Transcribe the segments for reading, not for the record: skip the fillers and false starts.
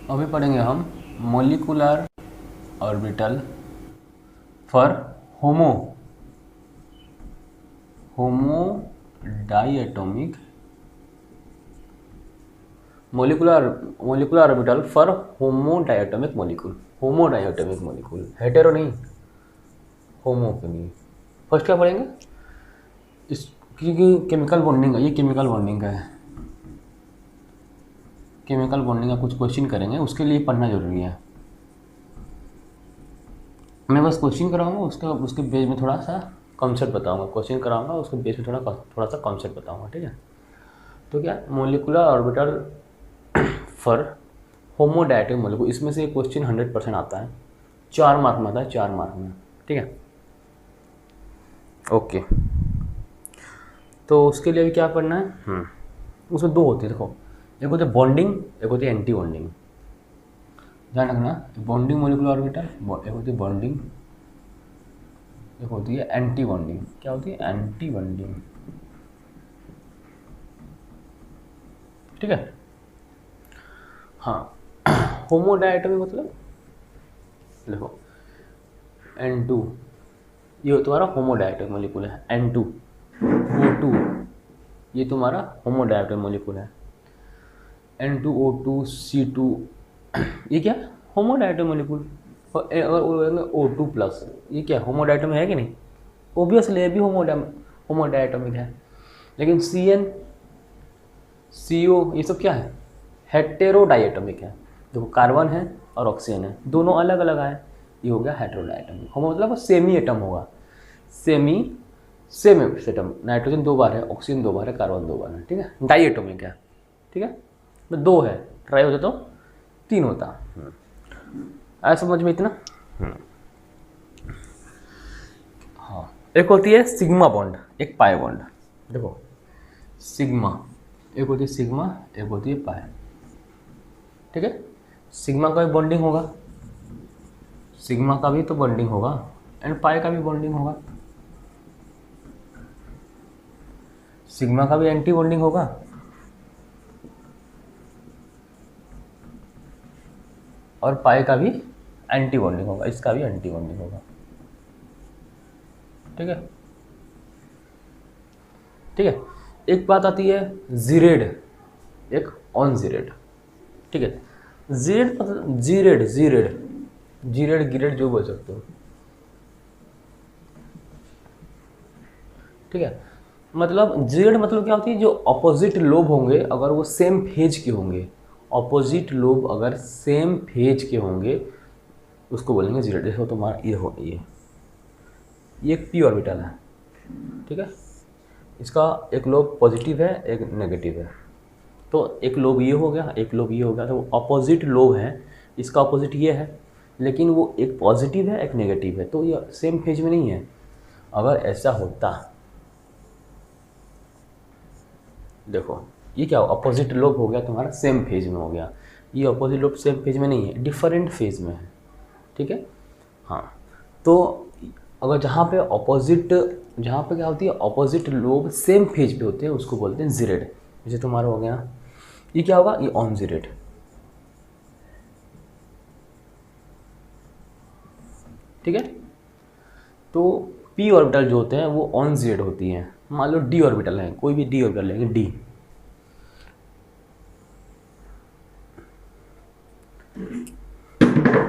अभी पढ़ेंगे हम molecular orbital for homo homo diatomic molecular orbital for homo diatomic molecule hetero नहीं, होमो के लिए। फर्स्ट क्या पढ़ेंगे, इसकी केमिकल बॉन्डिंग है, ये केमिकल बॉन्डिंग का है, केमिकल बॉन्डिंग का कुछ क्वेश्चन करेंगे, उसके लिए पढ़ना जरूरी है। मैं बस क्वेश्चन कराऊंगा, उसके बेस में थोड़ा सा कॉन्सेप्ट बताऊंगा, क्वेश्चन कराऊंगा उसके बेस में थोड़ा सा कॉन्सेप्ट बताऊंगा, ठीक है। तो क्या मोलिकुलर ऑर्बिटल फॉर होमोडाइएटोमिक मोलिक्यूल, इसमें से क्वेश्चन 100% आता है, 4 मार्क में आता है, 4 मार्क में, ठीक है। ओके, तो उसके लिए भी क्या करना है, उसमें 2 होती है, देखो, एक होती है बॉन्डिंग, एक होती है एंटी बॉन्डिंग। ध्यान रखना, बॉन्डिंग मोलिकुलर ऑर्बिटल, एक होती है बॉन्डिंग, एक होती है एंटी बॉन्डिंग। क्या होती है? एंटी बॉन्डिंग, ठीक है। हाँ, होमोडाइएटोमिक मतलब देखो N2, ये तुम्हारा होमोडाइएटोमिक मोलिक्यूल है, N2 O2, ये तुम्हारा होमोडाइएटोमिक मोलिक्यूल है, N2O2 C2, ये क्या होमोडाइएटोमिक मोलिक्यूल। और अगर O2 प्लस, ये क्या होमोडाइएटोमिक है कि नहीं? ओबियसली ये भी होमोडाइएटोमिक है। लेकिन CN CO ये सब क्या है? हेटेरोडाइएटोमिक है। देखो कार्बन है और ऑक्सीजन है, दोनों अलग अलग आए, ये हो गया हेटेरोडाइएटोमिक। होमो मतलब सेमी एटम होगा, सेम एटम, नाइट्रोजन 2 बार है, ऑक्सीजन 2 बार है, कार्बन 2 बार है, ठीक है। डाइएटोमिक है, ठीक है, तो 2 है, ट्राई होता तो 3 होता। आया समझ में इतना? हाँ, एक होती है सिग्मा बॉन्ड, एक पाई बॉन्ड। देखो सिग्मा, एक होती है सिग्मा, एक होती है पाई, ठीक है। सिग्मा का भी बॉन्डिंग होगा, सिग्मा का भी तो बॉन्डिंग होगा, एंड पाई का भी बॉन्डिंग होगा। सिग्मा का भी एंटी बॉन्डिंग होगा, और पाई का भी एंटी बॉन्डिंग होगा, इसका भी एंटी बॉन्डिंग होगा, ठीक है, ठीक है। एक बात आती है जीरेड, एक ऑन जीरेड, ठीक है। जीरेड मतलब जीरेड गिरेड जो बोल सकते हो, ठीक है। मतलब जीरेड मतलब क्या होती है, जो अपोजिट लोब होंगे अगर वो सेम फेज के होंगे, अपोजिट लोब अगर सेम फेज के होंगे उसको बोलेंगे जीरेड। देखो तुम्हारा ये हो, ये एक पी ऑर्बिटल है, ठीक है, इसका एक लोब पॉजिटिव है, एक नेगेटिव है, तो एक लोब ये हो गया, एक लोब ये हो गया, तो वो अपोजिट लोब है, इसका अपोजिट ये है, लेकिन वो एक पॉजिटिव है एक नेगेटिव है, तो ये सेम फेज में नहीं है। अगर ऐसा होता, देखो ये क्या हो, अपोजिट लोब हो गया तुम्हारा, सेम फेज में हो गया, ये अपोजिट लोब सेम फेज में नहीं है, डिफरेंट फेज में है, ठीक है। हाँ, तो अगर जहाँ पे अपोजिट, जहाँ पे क्या होती है अपोजिट लोब सेम फेज पे होते हैं उसको बोलते हैं जीरेड। जैसे तुम्हारा हो गया, ये क्या होगा, ये ऑन जीरेड, ठीक है। तो पी ऑर्बिटल जो होते हैं वो ऑन जीरेड होती हैं। मान लो डी ऑर्बिटल है, कोई भी डी ऑर्बिटल लेंगे, डी,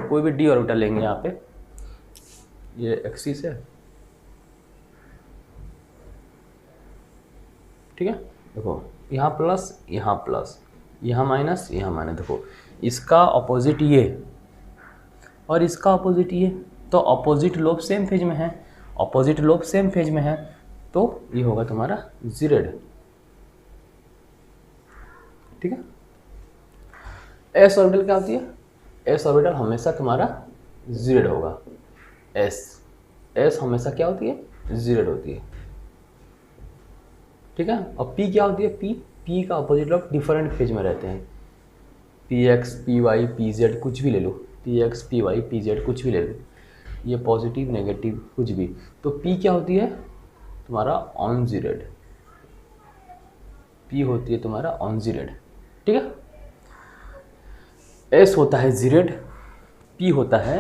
कोई भी डी ऑर्बिटल लेंगे, यहाँ पे ये एक्सिस है, ठीक है। देखो यहाँ प्लस, यहाँ प्लस, यहाँ माइनस, यहाँ माइनस, देखो इसका अपोजिट ये और इसका अपोजिट ये, तो अपोजिट लोब सेम फेज में है, अपोजिट लोब सेम फेज में है, तो ये होगा तुम्हारा जीरेड, ठीक है। एस ऑर्बिटल क्या होती है, एस ऑर्बिटल हमेशा तुम्हारा जीरेड होगा, एस हमेशा क्या होती है, जीरेड होती है, ठीक है। और पी क्या होती है, पी का अपोजिट लोग डिफरेंट फेज में रहते हैं, P X P Y P Z कुछ भी ले लो, P X P Y P Z कुछ भी ले लो, ये पॉजिटिव नेगेटिव कुछ भी, तो पी क्या होती है तुम्हारा ऑन जीरेड, पी होती है तुम्हारा ऑन जीरेड, ठीक है। एस होता है जीरेड, पी होता है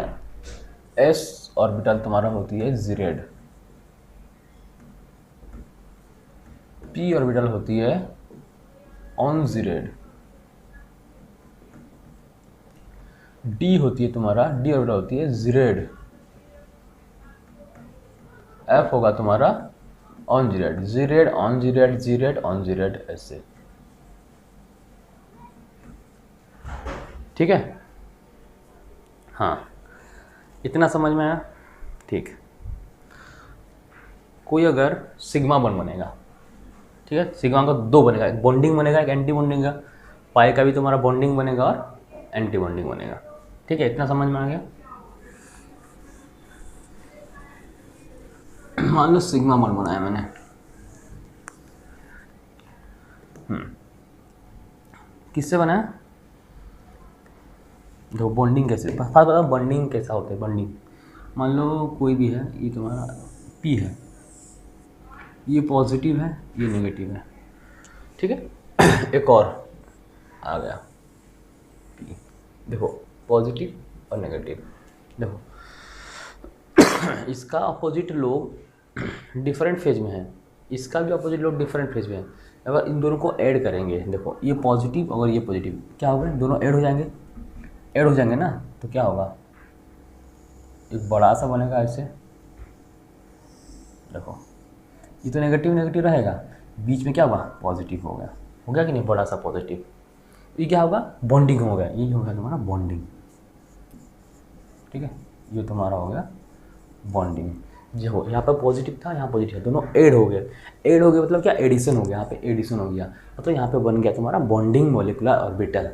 एस ऑर्बिटल तुम्हारा होती है जीरेड, पी ऑर्बिटल होती है ऑन जीरेड, डी होती है तुम्हारा, डी ऑर्बिटल होती है जीरेड, एफ होगा तुम्हारा on geared, geared on geared, geared on geared, ऐसे। ठीक है, हाँ इतना समझ में आया। ठीक, कोई अगर सिग्मा बॉन्ड बनेगा, ठीक है, सिग्मा का दो बनेगा, एक बॉन्डिंग बनेगा, एक एंटी बॉन्डिंग का, पाई का भी तुम्हारा बॉन्डिंग बनेगा और एंटी बॉन्डिंग बनेगा। ठीक है, इतना समझ में आ गया। मान लो सिग्मा बॉन्ड बनाया मैंने, किससे बनाया, देखो बॉन्डिंग कैसे, बताओ बॉन्डिंग कैसा होता है। बॉन्डिंग मान लो कोई भी है, ये तुम्हारा पी है, ये पॉजिटिव है, ये नेगेटिव है, ठीक है। एक और आ गया पी, देखो पॉजिटिव और नेगेटिव, देखो इसका अपोजिट लोग डिफरेंट फेज में है, इसका भी अपोजिट लोग डिफरेंट फेज में है। अगर इन दोनों को ऐड करेंगे, देखो ये पॉजिटिव और ये पॉजिटिव, क्या होगा, दोनों ऐड हो जाएंगे, ऐड हो जाएंगे ना, तो क्या होगा, एक बड़ा सा बनेगा ऐसे। देखो ये तो नेगेटिव नेगेटिव रहेगा, बीच में क्या होगा, पॉजिटिव हो गया, हो गया कि नहीं, बड़ा सा पॉजिटिव। ये क्या होगा, बॉन्डिंग हो गया, ये हो गया तुम्हारा बॉन्डिंग। ठीक है, ये तुम्हारा हो गया बॉन्डिंग। जो यहाँ पर पॉजिटिव था, यहाँ पॉजिटिव था, दोनों ऐड हो गए। ऐड हो गए मतलब क्या, एडिशन हो गया, यहाँ पे एडिशन हो गया, मतलब यहाँ पे बन गया तुम्हारा बॉन्डिंग मॉलिक्यूलर ऑर्बिटल।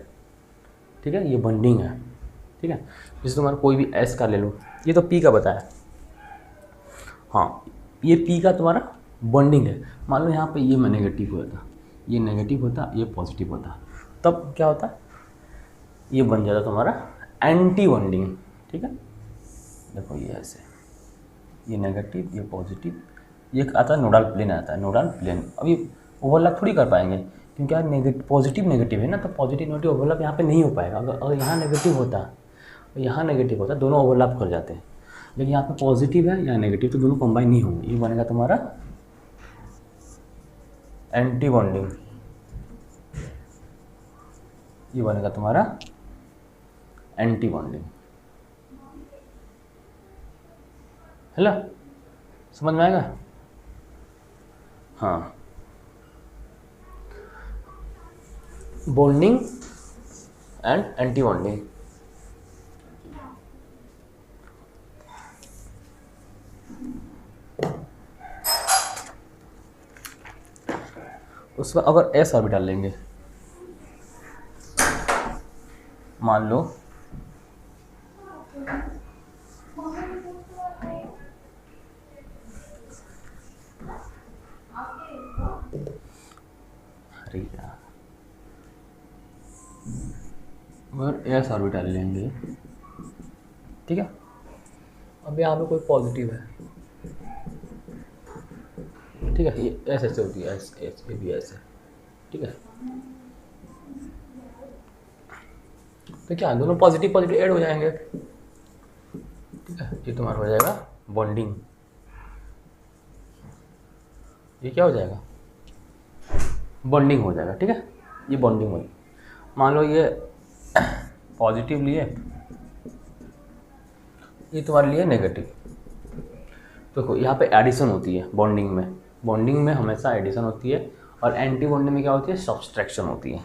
ठीक है, ये बॉन्डिंग है। ठीक है, जैसे तुम्हारा कोई भी एस का ले लो, ये तो पी का बताया, हाँ ये पी का तुम्हारा बॉन्डिंग है। मान लो यहाँ पे ये नेगेटिव होता, ये नेगेटिव होता, ये पॉजिटिव होता, तब क्या होता, ये बन जाता तुम्हारा एंटी बॉन्डिंग। ठीक है, देखो ये ऐसे, ये नेगेटिव, ये पॉजिटिव, ये आता है नोडल प्लेन, आता है नोडल प्लेन। अभी ओवरलैप थोड़ी कर पाएंगे क्योंकि यार पॉजिटिव नेगेटिव है ना, तो पॉजिटिव नेगेटिव ओवरलैप यहाँ पे नहीं हो पाएगा। अगर यहाँ नेगेटिव होता और यहाँ नेगेटिव होता, दोनों ओवरलैप कर जाते हैं। लेकिन यहाँ पे पॉजिटिव है, यहाँ नेगेटिव, तो दोनों कंबाइन नहीं होंगे, ये बनेगा तुम्हारा एंटी बॉन्डिंग, ये बनेगा तुम्हारा एंटी बॉन्डिंग। है ना, समझ में आएगा। हाँ, बॉन्डिंग एंड एंटी बॉन्डिंग। उसमें अगर एस ऑर्बिटल लेंगे, मान लो अगर एस ऑर्बिटल लेंगे, ठीक है, अब यहाँ पे कोई पॉजिटिव है, ठीक है, ये एस ऐसे होती है, एस एस ये भी ऐसे, ठीक है, तो क्या दोनों पॉजिटिव पॉजिटिव ऐड हो जाएंगे। ठीक है, ये तुम्हारा हो जाएगा बॉन्डिंग, ये क्या हो जाएगा, बॉन्डिंग हो जाएगा। ठीक है, ये बॉन्डिंग हो, मान लो ये पॉजिटिव लिए, ये तुम्हारे लिए नेगेटिव, देखो यहाँ पे एडिशन होती है बॉन्डिंग में, बॉन्डिंग में हमेशा एडिशन होती है, और एंटी बॉन्डिंग में क्या होती है, सब्सट्रैक्शन होती है।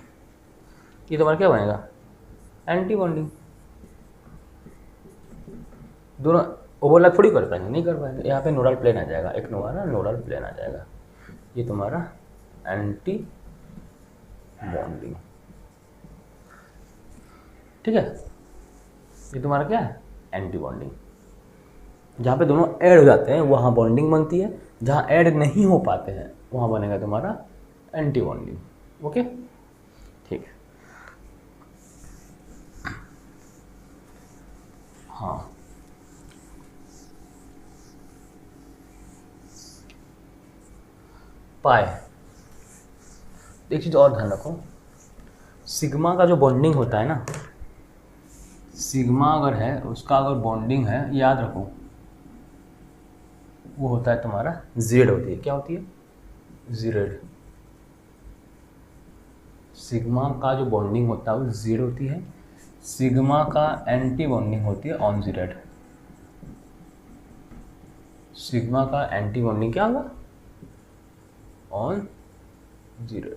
ये तुम्हारा क्या बनेगा, एंटी बॉन्डिंग। दोनों ओवरलैप थोड़ी कर पाएंगे, नहीं कर पाएंगे, यहाँ पे नोडल प्लेन आ जाएगा, एक नोडल प्लेन आ जाएगा, ये तुम्हारा एंटी बॉन्डिंग। ठीक है, ये तुम्हारा क्या है, एंटी बॉन्डिंग। जहाँ पे दोनों ऐड हो जाते हैं वहाँ बॉन्डिंग बनती है, जहाँ ऐड नहीं हो पाते हैं वहाँ बनेगा तुम्हारा एंटी बॉन्डिंग। ओके, ठीक है, हाँ पाए। एक चीज़ और ध्यान रखो, सिग्मा का जो बॉन्डिंग होता है ना, सिग्मा अगर है उसका अगर बॉन्डिंग है, याद रखो वो होता है तुम्हारा जेड होती है। क्या होती है? जेड। सिग्मा का जो बॉन्डिंग होता है वो जेड होती है। सिग्मा का एंटी बॉन्डिंग होती है ऑन जेड। सिग्मा का एंटी बॉन्डिंग क्या होगा? On Z.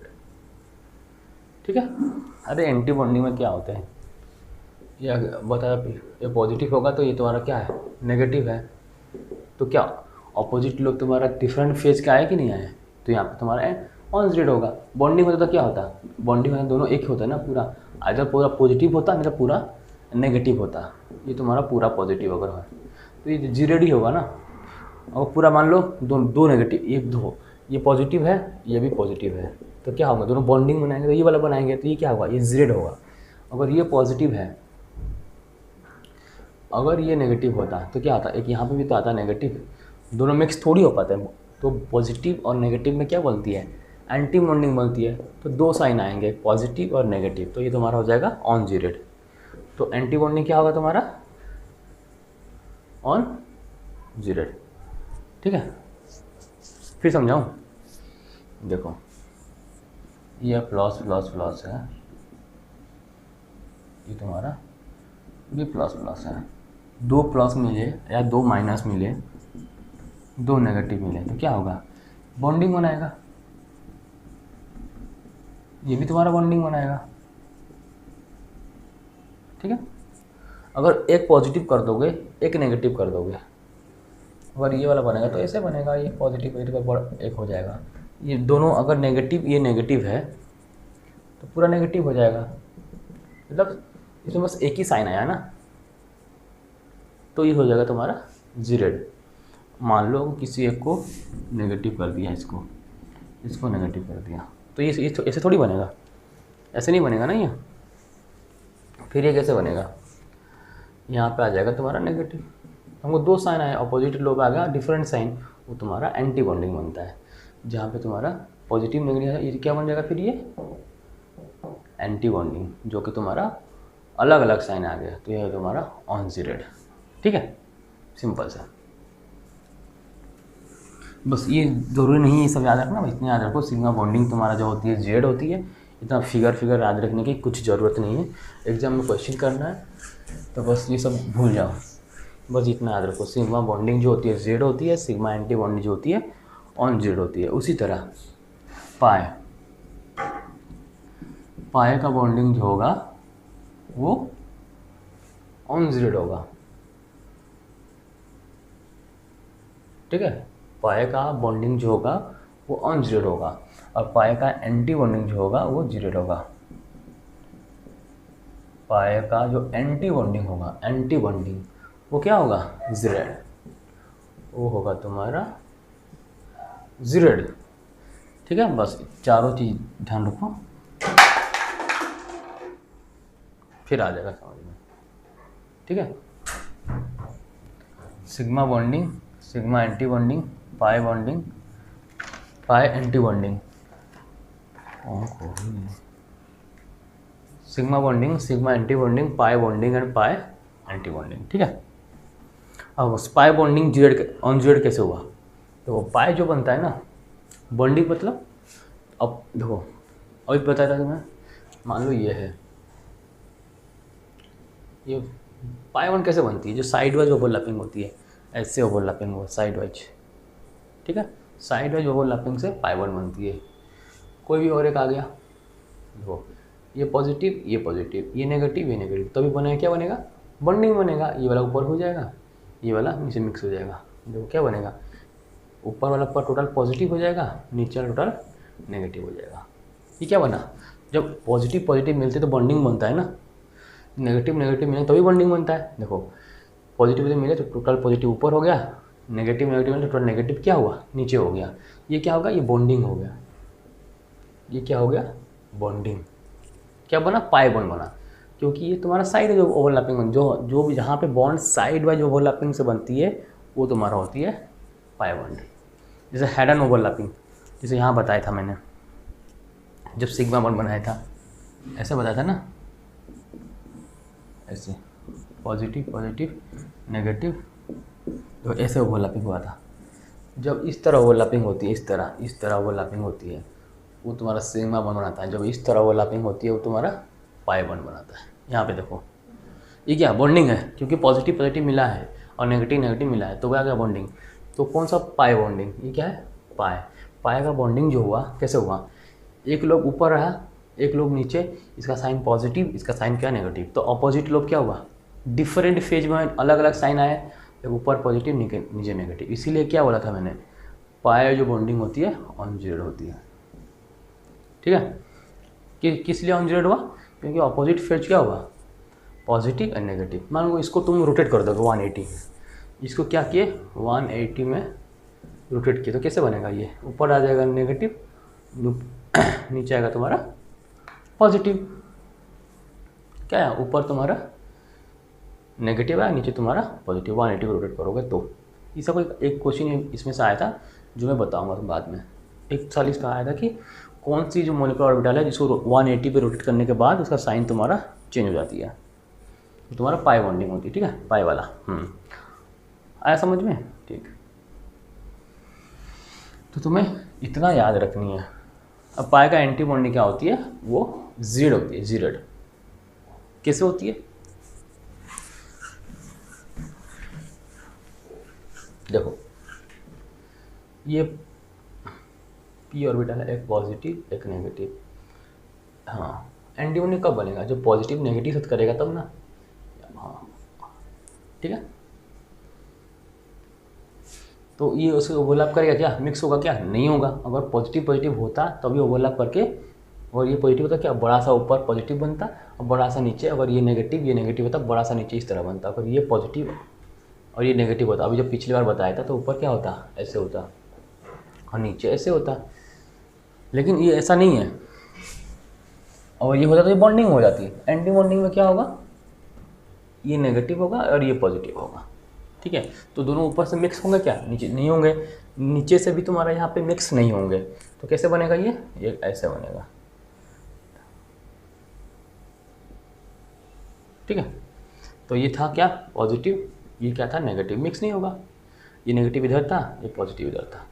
ठीक है। अरे एंटी बॉन्डिंग में क्या होते हैं ये बता। ये पॉजिटिव होगा तो ये तुम्हारा क्या है? नेगेटिव है। तो क्या ऑपोजिट लोग तुम्हारा डिफरेंट फेज का आए कि नहीं आए? तो यहाँ पे तुम्हारा ऑन जेड होगा। बॉन्डिंग होता तो क्या होता? बॉन्डिंग में दोनों एक होता है ना, पूरा आइदर पूरा पॉजिटिव होता नहीं तो पूरा नेगेटिव होता। ये तुम्हारा पूरा पॉजिटिव अगर है तो ये जेड ही होगा ना। और पूरा मान लो दो नेगेटिव, ये पॉजिटिव है, ये भी पॉजिटिव है, तो क्या होगा? दोनों बॉन्डिंग बनाएंगे तो ये वाला बनाएंगे तो ये क्या होगा? ये जेड होगा। अगर ये पॉजिटिव है, अगर ये नेगेटिव होता तो क्या आता? एक यहाँ पे भी तो आता नेगेटिव। दोनों मिक्स थोड़ी हो पाते हैं। तो पॉजिटिव और नेगेटिव में क्या बनती है? एंटी बॉन्डिंग बनती है। तो दो साइन आएंगे, पॉजिटिव और नेगेटिव, तो ये तुम्हारा हो जाएगा ऑन जेड। तो एंटी बॉन्डिंग क्या होगा तुम्हारा? On Z. ठीक है। फिर समझाऊं? देखो ये प्लस प्लस प्लस है, ये तुम्हारा भी प्लस प्लस है। दो प्लस मिले या दो माइनस मिले, दो नेगेटिव मिले तो क्या होगा? बॉन्डिंग बनाएगा। ये भी तुम्हारा बॉन्डिंग बनाएगा। ठीक है। अगर एक पॉजिटिव कर दोगे, एक नेगेटिव कर दोगे, अगर ये वाला बनेगा तो ऐसे बनेगा, ये पॉजिटिव एक हो जाएगा। ये दोनों अगर नेगेटिव, ये नेगेटिव है तो पूरा नेगेटिव हो जाएगा। मतलब इसमें बस एक ही साइन आया ना, तो ये हो जाएगा तुम्हारा जेड। मान लो किसी एक को नेगेटिव कर दिया, इसको नेगेटिव कर दिया, तो ये ऐसे थोड़ी बनेगा, ऐसे नहीं बनेगा ना ये। फिर ये कैसे बनेगा? यहाँ पे आ जाएगा तुम्हारा नेगेटिव। हमको दो साइन आए, अपोजिट लोग आ गया डिफरेंट साइन, वो तुम्हारा एंटी बॉन्डिंग बनता है। जहाँ पे तुम्हारा पॉजिटिव नेगेटिव है, ये क्या बन जाएगा? फिर ये एंटी बॉन्डिंग, जो कि तुम्हारा अलग अलग साइन आ गया, तो ये है तुम्हारा ऑन जेड। ठीक है, सिंपल सा। बस ये जरूरी नहीं है ये सब याद रखना, बस इतने याद रखो सिग्मा बॉन्डिंग तुम्हारा जो होती है जेड होती है। इतना फिगर याद रखने की कुछ ज़रूरत नहीं है, एग्जाम में क्वेश्चन करना है तो बस ये सब भूल जाओ। बस इतना याद रखो, सिग्मा बॉन्डिंग जो होती है जेड होती है, सिग्मा एंटी बॉन्डिंग जो होती है ऑन जेड होती है। उसी तरह पाए का बॉन्डिंग जो होगा वो ऑन जेड होगा। ठीक है, पाए का बॉन्डिंग जो होगा वो ऑन जेड होगा, और पाए का एंटी बॉन्डिंग जो होगा वो जेड होगा। पाए का जो एंटी बॉन्डिंग होगा, एंटी बॉन्डिंग वो क्या होगा? जेड। वो होगा तुम्हारा जेड। ठीक है, बस चारों चीज ध्यान रखो, फिर आ जाएगा समझ में। ठीक है, sigma bonding, sigma anti bonding, pi bonding, pi anti bonding, sigma bonding, sigma anti bonding, pi bonding and pi anti bonding. ठीक है। अब pi bonding Z on Z कैसे हुआ? तो पाई जो बनता है ना, बॉन्डिंग मतलब, अब देखो अभी बताया था तुम्हें, मान लो ये है, ये पाई वन कैसे बनती है? जो साइड वाइज ओवरलैपिंग होती है, ऐसे ओवरलैपिंग हो साइड वाइज। ठीक है, साइड वाइज ओवरलैपिंग से पाई वन बनती है। कोई भी और एक आ गया, देखो ये पॉजिटिव, ये नेगेटिव, तभी बनेगा क्या बनेगा? बॉन्डिंग बनेगा। ये वाला ऊपर हो जाएगा, ये वाला नीचे मिक्स हो जाएगा। देखो क्या बनेगा? ऊपर वाला पर टोटल पॉजिटिव हो जाएगा, नीचे वाला टोटल नेगेटिव हो जाएगा। ये क्या बना? जब पॉजिटिव मिलते तो बॉन्डिंग बनता है ना, नेगेटिव मिले तभी बॉन्डिंग बनता है। देखो पॉजिटिव मिले तो टोटल पॉजिटिव ऊपर हो गया, नेगेटिव मिले तो टोटल नेगेटिव क्या हुआ? नीचे हो गया। ये क्या होगा? ये बॉन्डिंग हो गया। ये क्या हो गया? बॉन्डिंग। क्या बना? पाई बॉन्ड बना, क्योंकि ये तुम्हारा साइड वाइज ओवरलैपिंग, जो भी जहाँ पे बॉन्ड साइड वाइज ओवरलैपिंग से बनती है वो तुम्हारा होती है पाई बॉन्ड। जैसे हेड एंड ओवरलैपिंग, जैसे यहाँ बताया था मैंने, जब सिग्मा बॉन्ड बनाया था ऐसे बताया था ना, ऐसे पॉजिटिव पॉजिटिव नेगेटिव, तो ऐसे ओवरलैपिंग हुआ था। जब इस तरह ओवरलैपिंग होती है, इस तरह ओवरलैपिंग होती है, वो तुम्हारा सिग्मा बॉन्ड बनाता है। जब इस तरह ओवरलैपिंग होती है वो तुम्हारा पाई बॉन्ड बनाता है। यहाँ पे देखो ये क्या बॉन्डिंग है, क्योंकि पॉजिटिव पॉजिटिव मिला है और नेगेटिव नेगेटिव मिला है, तो क्या क्या बॉन्डिंग, तो कौन सा पाई बॉन्डिंग, ये क्या है पाई का बॉन्डिंग जो हुआ कैसे हुआ, एक लोग ऊपर रहा एक लोग नीचे, इसका साइन पॉजिटिव इसका साइन क्या नेगेटिव, तो अपोजिट लोग क्या हुआ, डिफरेंट फेज में अलग अलग साइन आए, एक ऊपर पॉजिटिव नीचे नेगेटिव। इसीलिए क्या बोला था मैंने, पाई जो बॉन्डिंग होती है ऑन जीरो होती है। ठीक है, किस लिए ऑन जीरो हुआ, क्योंकि अपोजिट फेज क्या हुआ, पॉजिटिव एंड नेगेटिव। मान लो इसको तुम रोटेट कर दोगे 180, इसको क्या किए 180 में रोटेट किए, तो कैसे बनेगा, ये ऊपर आ जाएगा नेगेटिव, नीचे आएगा तुम्हारा पॉजिटिव। क्या है, ऊपर तुम्हारा नेगेटिव है, नीचे तुम्हारा पॉजिटिव। 180 में रोटेट करोगे तो इसका कोई एक क्वेश्चन इसमें से आया था जो मैं बताऊंगा बाद में। एक साल इसका आया था कि कौन सी जो मॉलिक्यूलर ऑर्बिटल है जिसको 180 पे रोटेट करने के बाद उसका साइन तुम्हारा चेंज हो जाती है, तो तुम्हारा पाई बॉन्डिंग होती है। ठीक है, पाई वाला आया समझ में। ठीक, तो तुम्हें इतना याद रखनी है। अब पाई का एंटी बॉन्डिंग क्या होती है, वो जीड होती है। जीड कैसे होती है, देखो ये पी ऑर्बिटल है, एक पॉजिटिव एक नेगेटिव। हाँ, एंटी बॉन्डिंग कब बनेगा, जब पॉजिटिव नेगेटिव साथ करेगा तब ना। हाँ ठीक है, तो ये उसे ओवरलैप करेगा क्या, मिक्स होगा क्या, नहीं होगा। अगर पॉजिटिव पॉजिटिव होता तभी ओवरलैप करके, और ये पॉजिटिव होता क्या, बड़ा सा ऊपर पॉजिटिव बनता और बड़ा सा नीचे। अगर ये नेगेटिव होता बड़ा सा नीचे इस तरह बनता। अगर ये पॉजिटिव और ये नेगेटिव होता, अभी जब पिछली बार बताया था तो ऊपर क्या होता, ऐसे होता और नीचे ऐसे होता, लेकिन ये ऐसा नहीं है। और ये होता तो ये बॉन्डिंग हो जाती है। एंटी बॉन्डिंग में क्या होगा, ये नेगेटिव होगा और ये पॉजिटिव होगा। ठीक है, तो दोनों ऊपर से मिक्स होंगे क्या, नीचे नहीं होंगे। नीचे से भी तुम्हारा यहाँ पे मिक्स नहीं होंगे, तो कैसे बनेगा, ये ऐसे बनेगा। ठीक है, तो ये था क्या पॉजिटिव, ये क्या था नेगेटिव, मिक्स नहीं होगा। ये नेगेटिव इधर था, ये पॉजिटिव इधर था,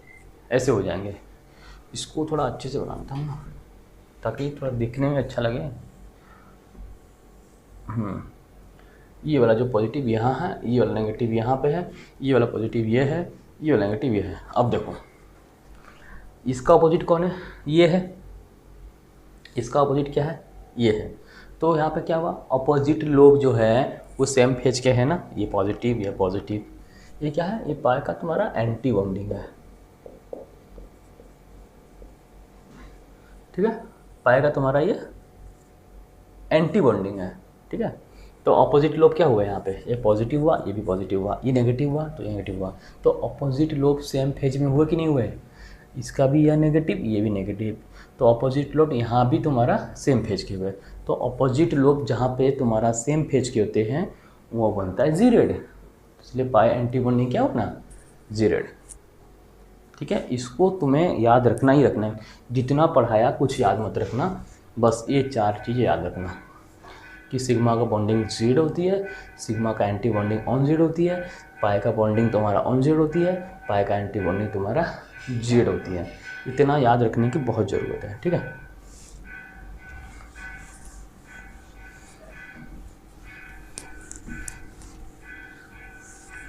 ऐसे हो जाएंगे। इसको थोड़ा अच्छे से बनाता हूँ ना, ताकि थोड़ा दिखने में अच्छा लगे। ये वाला जो पॉजिटिव यहाँ है, ये वाला नेगेटिव यहाँ पे है, ये वाला पॉजिटिव ये है, ये वाला नेगेटिव ये है। अब देखो इसका अपोजिट कौन है, ये है। इसका अपोजिट क्या है, ये है। तो यहाँ पे क्या हुआ, अपोजिट लोब जो है वो सेम फेज के है ना, ये पॉजिटिव ये पॉजिटिव। ये क्या है, ये पाई का तुम्हारा एंटी बॉन्डिंग है। ठीक है, पाई का तुम्हारा ये एंटी बॉन्डिंग है। ठीक है, तो अपोजिट लोब क्या हुआ यहाँ पे, ये पॉजिटिव हुआ ये भी पॉजिटिव हुआ, ये नेगेटिव हुआ तो ये नेगेटिव हुआ। तो अपोजिट लोब सेम फेज में हुए कि नहीं हुए, इसका भी यह नेगेटिव ये भी नेगेटिव। तो अपोजिट लोब यहाँ भी तुम्हारा सेम फेज के हुए। तो अपोजिट लोब जहाँ पे तुम्हारा सेम फेज के होते हैं वो बनता है जीरेड। इसलिए पाई एंटी बॉन्डिंग क्या होना, जीरेड। ठीक है, इसको तुम्हें याद रखना ही रखना है। जितना पढ़ाया कुछ याद मत रखना, बस ये 4 चीज़ें याद रखना कि सिग्मा का बॉन्डिंग जीड होती है, सिग्मा का एंटी बॉन्डिंग ऑन जीड होती है, पाई का बॉन्डिंग तुम्हारा ऑन जीड होती है, पाई का एंटी बॉन्डिंग तुम्हारा जीड होती है। इतना याद रखने की बहुत ज़रूरत है। ठीक है,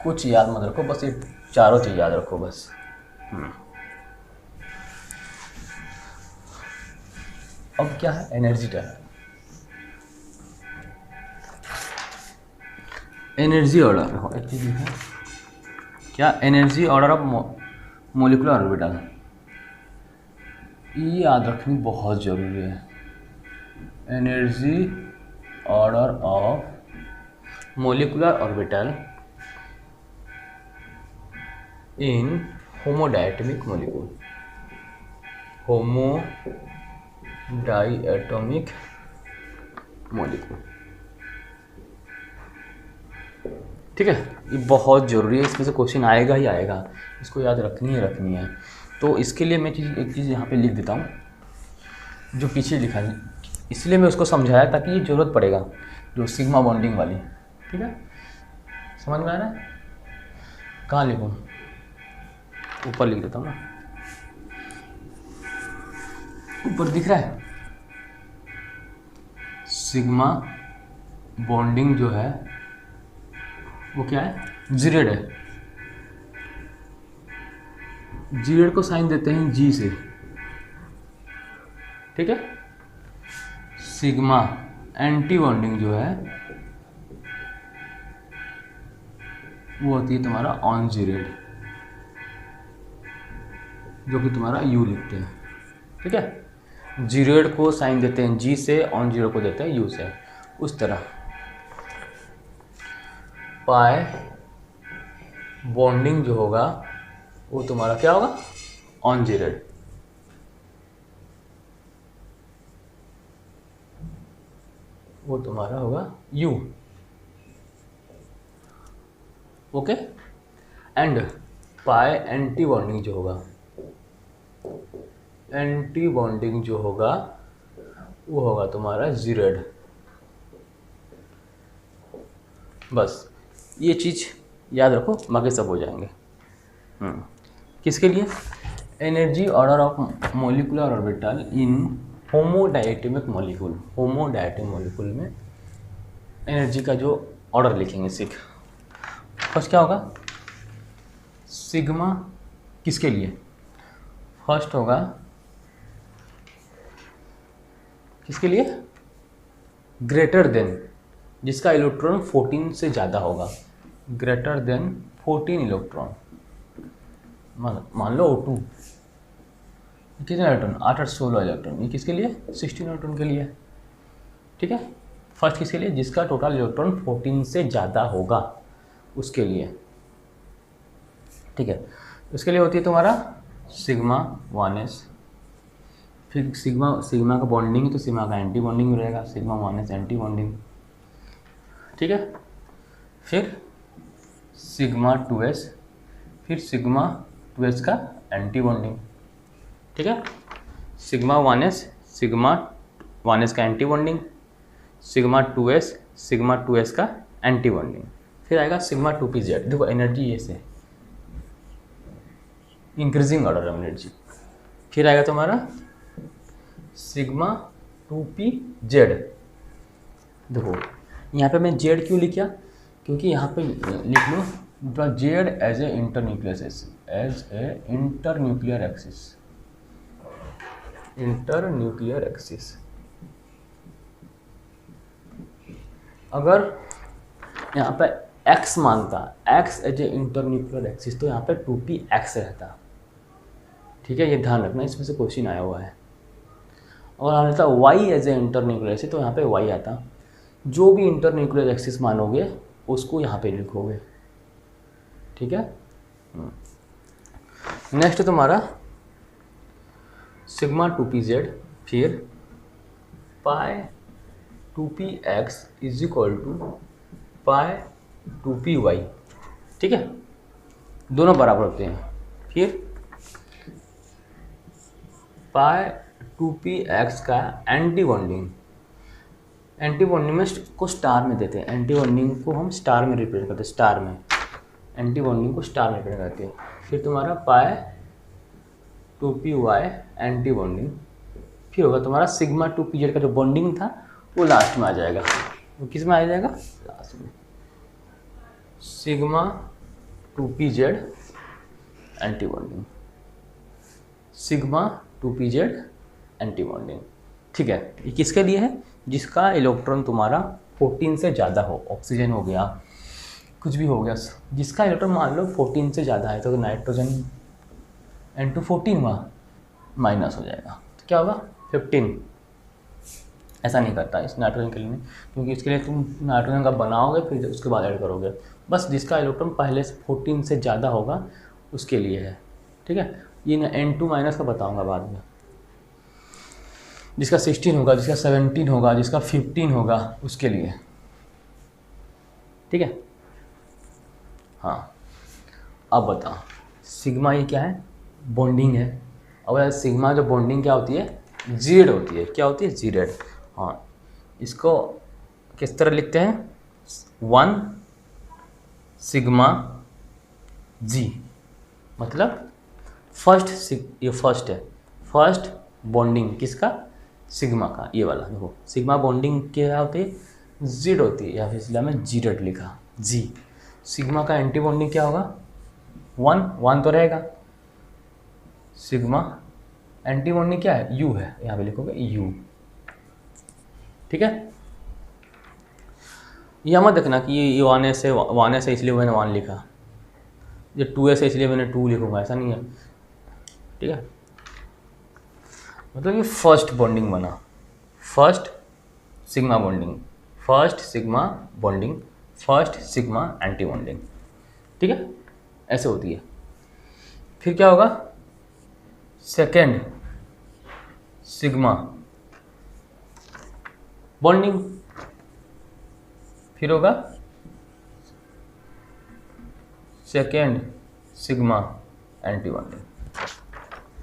कुछ याद मत रखो, बस ये 4 चीज़ याद रखो बस। अब क्या है, एनर्जी टर्म, एनर्जी ऑर्डर। एक चीज़ है क्या, energy order of molecular orbital, ये याद रखनी बहुत ज़रूरी है। Energy order of molecular orbital in homodiatomic molecule, homodiatomic molecule. ठीक है, ये बहुत ज़रूरी है, इसमें से क्वेश्चन आएगा ही आएगा, इसको याद रखनी है। तो इसके लिए मैं एक चीज़ यहाँ पे लिख देता हूँ जो पीछे लिखा है, इसलिए मैं उसको समझाया ताकि ये ज़रूरत पड़ेगा, जो सिग्मा बॉन्डिंग वाली। ठीक है, समझ में आ रहा है? कहाँ लिखूँ? ऊपर लिख देता हूँ ना, ऊपर दिख रहा है। सिग्मा बॉन्डिंग जो है वो क्या है? जीरेड है। जीरेड को साइन देते हैं जी से, ठीक है। सिग्मा एंटी बॉन्डिंग जो है वो होती है तुम्हारा ऑन जीरेड, जो कि तुम्हारा यू लिखते हैं, ठीक है। जीरेड को साइन देते हैं जी से, ऑन जीरो को देते हैं यू से। उस तरह पाई बॉन्डिंग जो होगा वो तुम्हारा क्या होगा? On geared. वो तुम्हारा होगा you, okay. And pi anti bonding जो होगा, एंटी बॉन्डिंग जो होगा वो होगा तुम्हारा जीरेड। बस ये चीज़ याद रखो, बाकी सब हो जाएंगे। किसके लिए? Energy order of molecular orbital in homodiatomic molecule. Homodiatomic molecule में एनर्जी का जो ऑर्डर लिखेंगे सीख। फर्स्ट क्या होगा? सिग्मा किसके लिए? फर्स्ट होगा किसके लिए? ग्रेटर देन, जिसका इलेक्ट्रॉन 14 से ज़्यादा होगा। Greater than 14 electron. मान लो O2 कितने इलेक्ट्रॉन? 8 और 16 इलेक्ट्रॉन। ये किसके लिए? 16 इलेक्ट्रॉन के लिए, ठीक है। फर्स्ट किसके लिए? जिसका टोटल इलेक्ट्रॉन 14 से ज़्यादा होगा उसके लिए, ठीक है। उसके लिए होती है तुम्हारा सिग्मा 1s। फिर सिग्मा का बॉन्डिंग है तो सिग्मा का एंटी बॉन्डिंग रहेगा, सिग्मा 1s एंटी बॉन्डिंग, ठीक है। फिर सिग्मा 2s, फिर सिग्मा 2s का एंटी बॉन्डिंग, ठीक है। सिग्मा 1s का एंटी बॉन्डिंग, सिग्मा 2s का एंटी बॉन्डिंग। फिर आएगा सिग्मा 2pz। देखो एनर्जी ये से इंक्रीजिंग ऑर्डर ऑफ एनर्जी। फिर आएगा तुम्हारा सिग्मा 2pz। देखो यहाँ पे मैं जेड क्यों लिखा? क्योंकि यहाँ पे लिख लो the Z as a internuclear axis. अगर यहाँ पे x मानता, x as a internuclear axis, तो यहाँ पे 2px रहता, ठीक है। ये ध्यान रखना, इसमें से क्वेश्चन आया हुआ है। और हम रहता y as a internuclear axis, तो यहाँ पे y आता। जो भी इंटरन्यूक्लियर एक्सिस मानोगे उसको यहाँ पे लिखोगे, ठीक है। नेक्स्ट तुम्हारा सिग्मा 2pz, फिर pi 2px is equal to pi 2py, ठीक है। दोनों बराबर होते हैं। फिर पाई 2px का एंटी बॉन्डिंग, एंटी बॉन्डिंग में को स्टार में देते हैं। एंटी बॉन्डिंग को हम स्टार में रिप्रेजेंट करते हैं, स्टार में एंटी बॉन्डिंग को स्टार में रिप्रेजेंट करते हैं। फिर तुम्हारा पाई 2py एंटी बॉन्डिंग। फिर होगा तुम्हारा सिग्मा 2pz का जो बॉन्डिंग था वो लास्ट में आ जाएगा। वो किस में आ जाएगा? लास्ट में। Sigma 2pz anti bonding, sigma 2pz anti bonding, ठीक है। ये किसके लिए है? जिसका इलेक्ट्रॉन तुम्हारा 14 से ज़्यादा हो। ऑक्सीजन हो गया, कुछ भी हो गया, जिसका इलेक्ट्रॉन मान लो 14 से ज़्यादा है, तो नाइट्रोजन N214 वहाँ माइनस हो जाएगा, तो क्या होगा? 15। ऐसा नहीं करता इस नाइट्रोजन के लिए, क्योंकि इसके लिए तुम नाइट्रोजन का बनाओगे फिर उसके बाद ऐड करोगे। बस जिसका इलेक्ट्रॉन पहले से 14 से ज़्यादा होगा उसके लिए है, ठीक है। ये N2 माइनस का बताऊँगा बाद में। जिसका 16 होगा, जिसका 17 होगा, जिसका 15 होगा उसके लिए, ठीक है। हाँ, अब बताओ सिग्मा ये क्या है? बॉन्डिंग है। अब सिग्मा जो बॉन्डिंग क्या होती है? जीरेड होती है। क्या होती है? जीरेड। हाँ, इसको किस तरह लिखते हैं? 1 सिग्मा जी, मतलब ये फर्स्ट है, फर्स्ट बॉन्डिंग किसका, सिग्मा का, ये वाला देखो सिग्मा बॉन्डिंग क्या होती है, जेड होती है, या फिर इसलिए मैं जी डट लिखा जी। सिग्मा का एंटी बॉन्डिंग क्या होगा, वन, वन तो रहेगा। सिग्मा एंटी बॉन्डिंग क्या है, यू है, यहाँ पे लिखोगे यू, ठीक है। यह मत देखना कि ये वन एस है इसलिए मैंने वन लिखा, ये टू एस है इसलिए मैंने टू लिखूंगा, ऐसा नहीं है, ठीक है। मतलब ये फर्स्ट बॉन्डिंग बना, first sigma bonding, first sigma bonding, first sigma anti bonding, ठीक है, ऐसे होती है। फिर क्या होगा, सेकेंड सिग्मा बॉन्डिंग, फिर होगा सेकेंड सिग्मा एंटी बॉन्डिंग,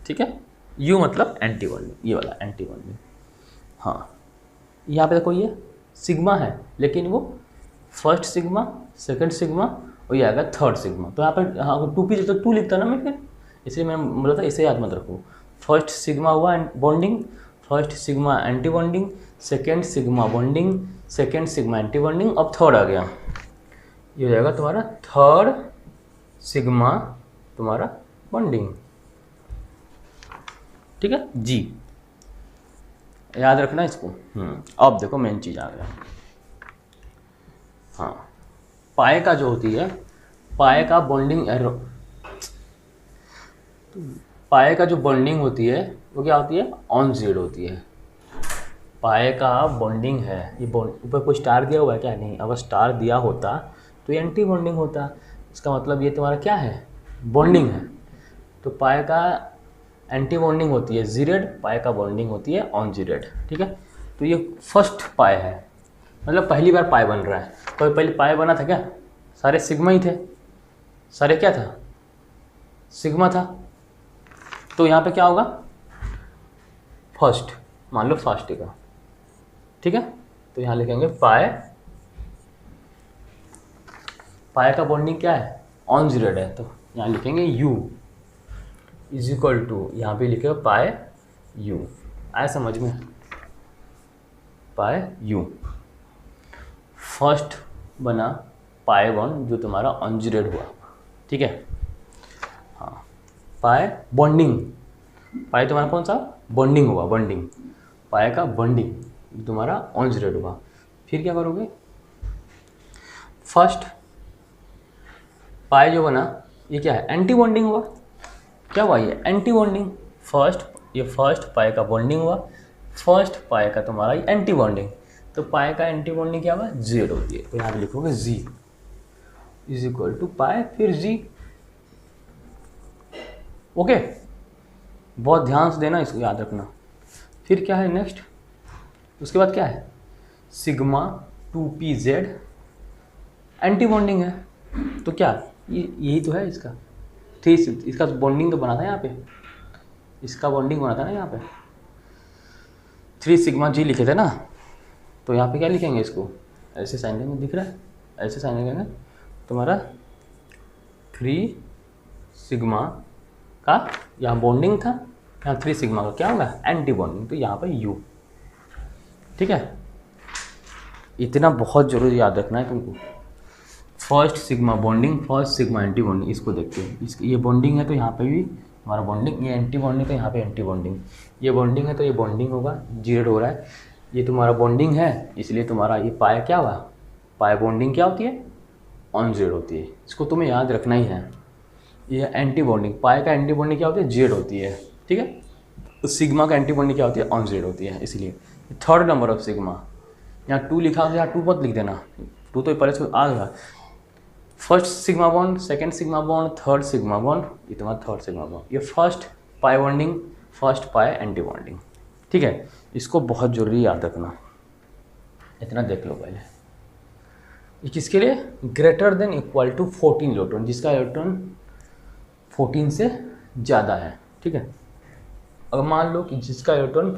ठीक है। यू मतलब एंटी बॉन्डिंग, ये वाला एंटी बॉन्डिंग। हाँ, यहाँ पे देखो ये सिग्मा है, लेकिन वो फर्स्ट सिग्मा, सेकंड सिग्मा और ये आएगा थर्ड सिग्मा। तो यहाँ पे हाँ टू पी तो टू लिखता ना मैं, फिर इसलिए मैं बोला था इसे याद मत रखो। फर्स्ट सिग्मा हुआ bonding, first sigma anti bonding, second sigma bonding, second sigma anti bonding, अब थर्ड आ गया, ये हो जाएगा तुम्हारा थर्ड सिग्मा तुम्हारा बॉन्डिंग, ठीक है जी, याद रखना इसको। अब देखो मेन चीज़ आ गया। हाँ, पाए का जो होती है, पाए का बॉन्डिंग एरो, पाए का जो बॉन्डिंग होती है वो क्या होती है, ऑन जेड होती है। पाए का बॉन्डिंग है, ये ऊपर कोई स्टार दिया हुआ है क्या, नहीं, अगर स्टार दिया होता तो ये एंटी बॉन्डिंग होता, इसका मतलब ये तुम्हारा क्या है, बॉन्डिंग है। तो पाए का एंटी बॉन्डिंग होती है जीरेड, पाए का बॉन्डिंग होती है ऑन जीरेड, ठीक है। तो ये फर्स्ट पाए है, मतलब पहली बार पाए बन रहा है। तो पहले पाए बना था क्या, सारे सिग्मा ही थे, सारे क्या था, सिग्मा था। तो यहाँ पे क्या होगा, फर्स्ट, मान लो फर्स्ट का, ठीक है। तो यहाँ लिखेंगे पाए, पाए का बॉन्डिंग क्या है, ऑन जीरेड है, तो यहाँ लिखेंगे यू इज इक्वल टू, यहाँ पे लिखे पाए यू, आया समझ में, पाए यू। फर्स्ट बना पाए बॉन्ड जो तुम्हारा अनजीरेड हुआ, ठीक है। हाँ, पाए बॉन्डिंग, पाए तुम्हारा कौन सा बॉन्डिंग हुआ, बॉन्डिंग, पाए का बॉन्डिंग तुम्हारा अनजीरेड हुआ। फिर क्या करोगे, फर्स्ट पाए जो बना ये क्या है, एंटी बॉन्डिंग हुआ, क्या हुआ ये एंटी बॉन्डिंग, फर्स्ट, ये फर्स्ट पाए का बॉन्डिंग हुआ, फर्स्ट पाए का तुम्हारा ये एंटी बॉन्डिंग। तो पाए का एंटी बॉन्डिंग क्या हुआ, जेड होती है, तो यहाँ पे लिखोगे जी इज इक्वल टू पाए फिर जी, ओके। बहुत ध्यान से देना, इसको याद रखना। फिर क्या है नेक्स्ट, उसके बाद क्या है, सिग्मा 2pz एंटी बॉन्डिंग है, तो क्या यही तो है इसका, इसका बॉन्डिंग तो बना था यहाँ पे, इसका बॉन्डिंग बना था ना यहाँ पे, 3 सिग्मा जी लिखे थे ना। तो यहाँ पे क्या लिखेंगे, इसको ऐसे साइन लेंगे, दिख रहा है, ऐसे साइन लेंगे, तुम्हारा 3 सिग्मा का यहाँ बॉन्डिंग था, यहाँ 3 सिग्मा का क्या होगा, एंटी बॉन्डिंग, तो यहाँ पे यू, ठीक है। इतना बहुत जरूरी याद रखना है तुमको, first sigma bonding, first sigma anti bonding, इसको देखते हैं, ये बॉन्डिंग है तो यहाँ पे भी हमारा बॉन्डिंग, ये एंटी बॉन्डिंग तो यहाँ पे एंटी बॉन्डिंग, ये बॉन्डिंग है तो ये बॉन्डिंग होगा, जीरेड हो रहा है, ये तुम्हारा बॉन्डिंग है इसलिए तुम्हारा ये पाए क्या हुआ, पाए बॉन्डिंग क्या होती है, ऑन जेड होती है, इसको तुम्हें याद रखना ही है। ये एंटी बॉन्डिंग, पाए का एंटी बॉन्डिंग क्या होती है, जेड होती है, ठीक है। तो सिग्मा का एंटी बॉन्डिंग क्या होती है, ऑन जेड होती है, इसलिए थर्ड नंबर ऑफ सिग्मा, यहाँ 2 लिखा हो, यहाँ 2 मत लिख देना, 2 तो पहले से आ गया, first sigma bond, second sigma bond, third sigma bond, ये तुम्हारा थर्ड सिग्मा बॉन्ड, ये फर्स्ट पाए बॉन्डिंग, फर्स्ट पाए एंटी बॉन्डिंग, ठीक है। इसको बहुत जरूरी याद रखना, इतना देख लो पहले। ये किसके लिए, greater than equal to 14 electron, जिसका इलेक्ट्रॉन 14 से ज़्यादा है, ठीक है। अगर मान लो कि जिसका इलेक्ट्रॉन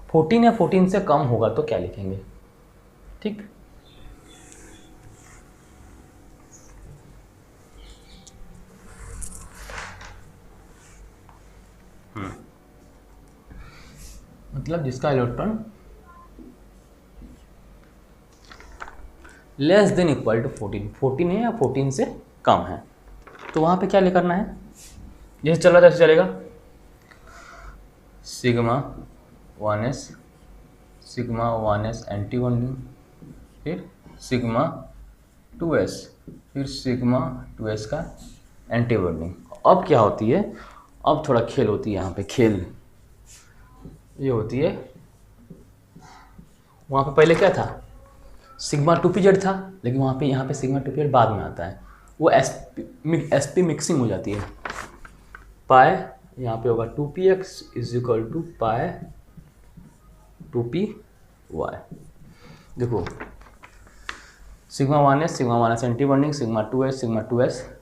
14 या 14 से कम होगा तो क्या लिखेंगे, ठीक। मतलब जिसका electron less than equal to 14 है या 14 से कम है। तो वहाँ पे क्या ले करना है, जैसे चल रहा है जैसे चलेगा, सिग्मा 1s एंटी बॉन्डिंग, फिर सिग्मा 2s, फिर सिग्मा 2s का एंटी बॉन्डिंग। अब क्या होती है, अब थोड़ा खेल होती है यहाँ पे, खेल ये होती है, वहाँ पे पहले क्या था, सिग्मा 2pz था, लेकिन वहाँ पे यहाँ पे सिग्मा 2pz बाद में आता है, वो sp मिक्सिंग हो जाती है। पाए यहाँ पे होगा 2px इज इक्वल टू पाए 2py। देखो sigma 1s anti bonding, sigma 2s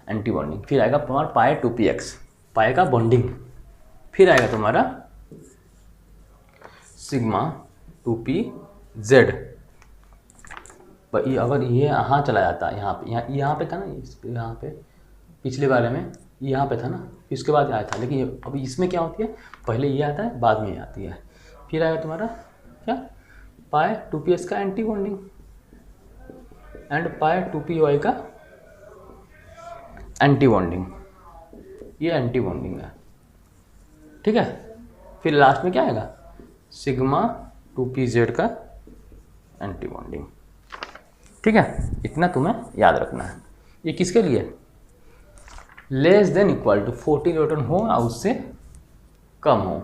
anti bonding, फिर आएगा तुम्हारा पाए 2px, पाए का बॉन्डिंग, फिर आएगा तुम्हारा सिग्मा 2pz। अगर ये यहाँ चला जाता, यहाँ पे था ना, यहाँ पे पिछले वाले में यहाँ पे था ना, इसके बाद आया था, लेकिन अभी इसमें क्या होती है, पहले ये आता है बाद में ये आती है। फिर आएगा तुम्हारा क्या, पाए 2px का एंटी बॉन्डिंग एंड पाए 2py का एंटी बॉन्डिंग, ये एंटी बॉन्डिंग है, ठीक है। फिर लास्ट में क्या आएगा, सिग्मा 2pz का एंटी बॉन्डिंग, ठीक है। इतना तुम्हें याद रखना है। ये किसके लिए, less than equal to 14 electron हो या उससे कम हो,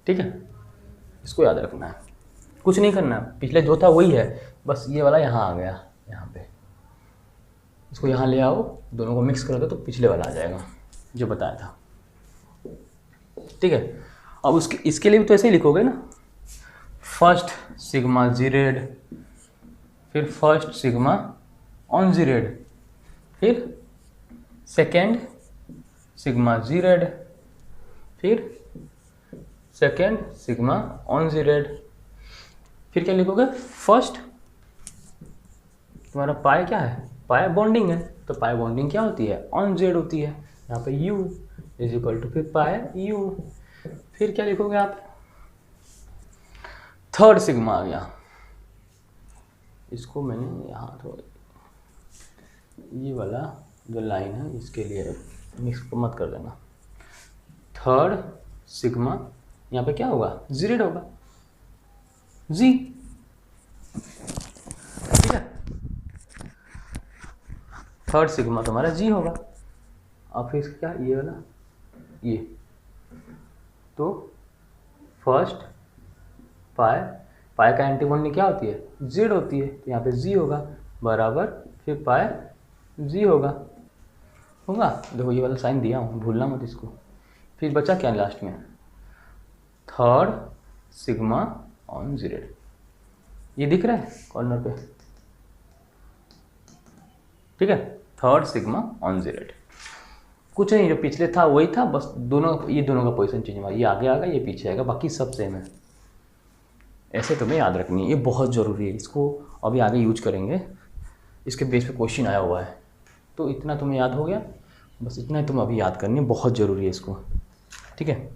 ठीक है। इसको याद रखना है, कुछ नहीं करना, पिछले जो था वही है, बस ये वाला यहाँ आ गया, यहाँ पे इसको यहाँ ले आओ, दोनों को मिक्स कर दो तो पिछले वाला आ जाएगा जो बताया था, ठीक है। अब उसके इसके लिए भी तो ऐसे ही लिखोगे ना, फर्स्ट सिग्मा जीरेड, फिर फर्स्ट सिग्मा ऑन जीरेड, फिर सेकेंड सिग्मा जीरेड, फिर सेकेंड सिग्मा ऑन जीरेड, फिर क्या लिखोगे, फर्स्ट तुम्हारा पाए क्या है, पाए बॉन्डिंग है, तो पाए बॉन्डिंग क्या होती है, ऑन जेड होती है, यहाँ पे u इज इक्वल टू फिर पाए u, फिर क्या लिखोगे आप, थर्ड सिग्मा आ गया, इसको मैंने यहाँ तो ये वाला जो लाइन है इसके लिए मिक्स मत कर देना, थर्ड सिग्मा यहाँ पे क्या होगा, जीरेड होगा, जी, ठीक है। थर्ड सिग्मा तुम्हारा जी होगा, और फिर क्या ये वाला, ये तो फर्स्ट पाए, पाए का एंटी बॉन्डिंग क्या होती है, जेड होती है, तो यहाँ पे जी होगा बराबर, फिर पाए जी होगा। देखो ये वाला साइन दिया हूँ, भूलना मत इसको। फिर बचा क्या लास्ट में, थर्ड सिग्मा ऑन जीरेड, ये दिख रहा है कॉर्नर पे, ठीक है, थर्ड सिग्मा ऑन जीरेड। कुछ नहीं, जो पिछले था वही था, बस दोनों ये दोनों का पोजीशन चेंज हुआ, ये आगे आएगा ये पीछे आएगा, बाकी सब सेम है। ऐसे तुम्हें याद रखनी है, ये बहुत ज़रूरी है, इसको अभी आगे यूज करेंगे, इसके बेस पे क्वेश्चन आया हुआ है। तो इतना तुम्हें याद हो गया, बस इतना ही तुम अभी याद करनी है, बहुत ज़रूरी है इसको, ठीक है।